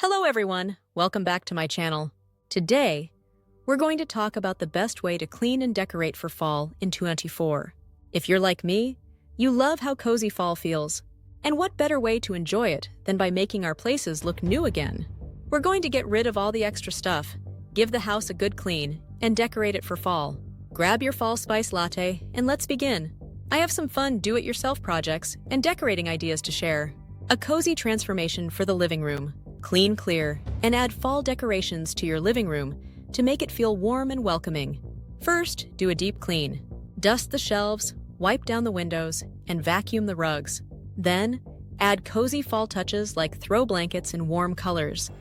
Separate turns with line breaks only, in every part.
Hello everyone, welcome back to my channel. Today, we're going to talk about the best way to clean and decorate for fall in 2024. If you're like me, you love how cozy fall feels. And what better way to enjoy it than by making our places look new again? We're going to get rid of all the extra stuff, give the house a good clean, and decorate it for fall. Grab your fall spice latte and let's begin. I have some fun do-it-yourself projects and decorating ideas to share. A cozy transformation for the living room. Clean, clear, and add fall decorations to your living room to make it feel warm and welcoming. First, do a deep clean. Dust the shelves, wipe down the windows, and vacuum the rugs. Then, add cozy fall touches like throw blankets in warm colors,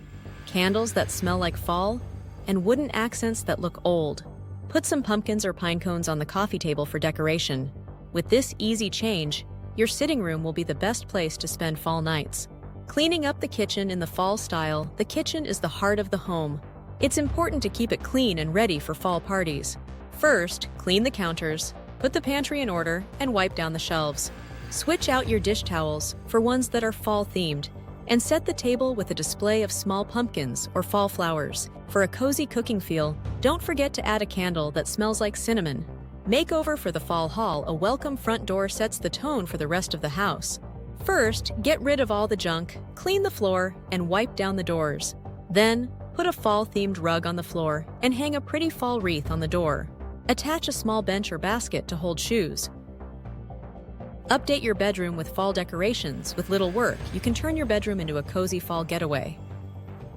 candles that smell like fall, and wooden accents that look old. Put some pumpkins or pine cones on the coffee table for decoration. With this easy change, your sitting room will be the best place to spend fall nights. Cleaning up the kitchen in the fall style, the kitchen is the heart of the home. It's important to keep it clean and ready for fall parties. First, clean the counters, put the pantry in order, and wipe down the shelves. Switch out your dish towels for ones that are fall-themed, and set the table with a display of small pumpkins or fall flowers. For a cozy cooking feel, don't forget to add a candle that smells like cinnamon. Makeover for the fall hall, a welcome front door sets the tone for the rest of the house. First, get rid of all the junk, clean the floor, and wipe down the doors. Then, put a fall-themed rug on the floor and hang a pretty fall wreath on the door. Attach a small bench or basket to hold shoes. Update your bedroom with fall decorations. With little work, you can turn your bedroom into a cozy fall getaway.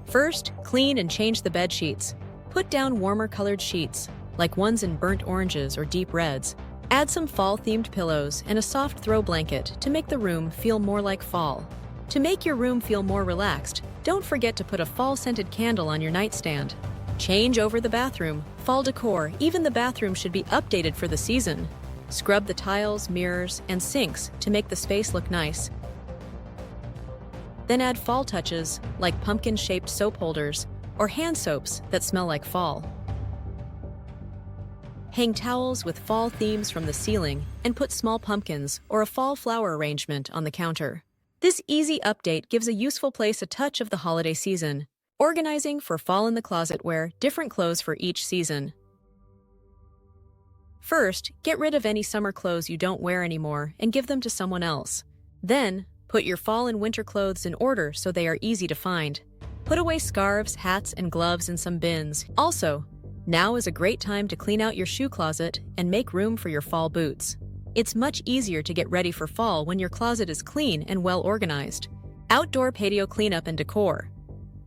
First, clean and change the bed sheets. Put down warmer colored sheets, like ones in burnt oranges or deep reds. Add some fall-themed pillows and a soft throw blanket to make the room feel more like fall. To make your room feel more relaxed, don't forget to put a fall-scented candle on your nightstand. Change over the bathroom. Fall decor, even the bathroom should be updated for the season. Scrub the tiles, mirrors, and sinks to make the space look nice. Then add fall touches like pumpkin-shaped soap holders or hand soaps that smell like fall. Hang towels with fall themes from the ceiling and put small pumpkins or a fall flower arrangement on the counter. This easy update gives a useful place a touch of the holiday season. Organizing for fall in the closet, wear different clothes for each season. First, get rid of any summer clothes you don't wear anymore and give them to someone else. Then, put your fall and winter clothes in order so they are easy to find. Put away scarves, hats, and gloves in some bins. Also, now is a great time to clean out your shoe closet and make room for your fall boots. It's much easier to get ready for fall when your closet is clean and well organized. Outdoor patio cleanup and decor.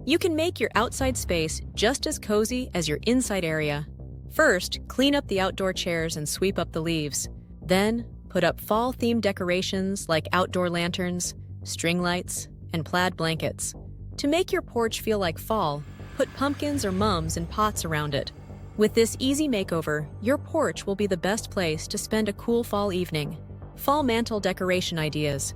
You can make your outside space just as cozy as your inside area. First, clean up the outdoor chairs and sweep up the leaves. Then, put up fall-themed decorations like outdoor lanterns, string lights, and plaid blankets. To make your porch feel like fall, put pumpkins or mums in pots around it. With this easy makeover, your porch will be the best place to spend a cool fall evening. Fall mantle decoration ideas.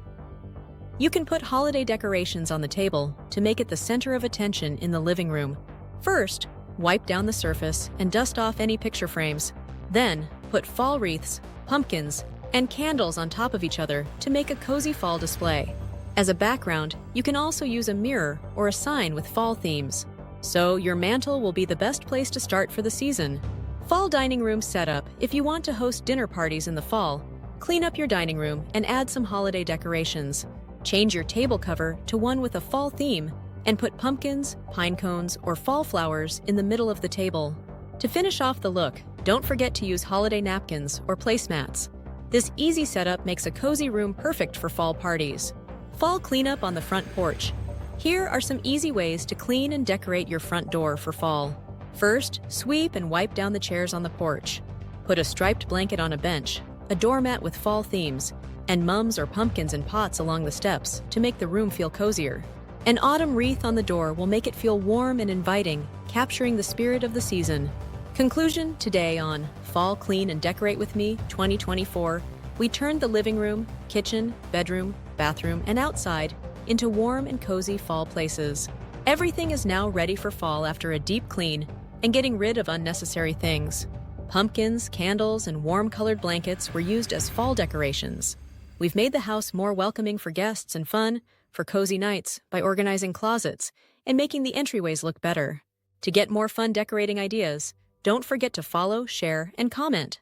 You can put holiday decorations on the table to make it the center of attention in the living room. First, wipe down the surface and dust off any picture frames. Then, put fall wreaths, pumpkins, and candles on top of each other to make a cozy fall display. As a background, you can also use a mirror or a sign with fall themes. So, your mantle will be the best place to start for the season. Fall dining room setup. If you want to host dinner parties in the fall, clean up your dining room and add some holiday decorations. Change your table cover to one with a fall theme and put pumpkins, pine cones, or fall flowers in the middle of the table. To finish off the look, don't forget to use holiday napkins or placemats. This easy setup makes a cozy room perfect for fall parties. Fall cleanup on the front porch. Here are some easy ways to clean and decorate your front door for fall. First, sweep and wipe down the chairs on the porch. Put a striped blanket on a bench, a doormat with fall themes, and mums or pumpkins in pots along the steps to make the room feel cozier. An autumn wreath on the door will make it feel warm and inviting, capturing the spirit of the season. Conclusion today on Fall Clean and Decorate with Me 2024, we turned the living room, kitchen, bedroom, bathroom, and outside into warm and cozy fall places. Everything is now ready for fall after a deep clean and getting rid of unnecessary things. Pumpkins, candles, and warm-colored blankets were used as fall decorations. We've made the house more welcoming for guests and fun for cozy nights by organizing closets and making the entryways look better. To get more fun decorating ideas, don't forget to follow, share, and comment.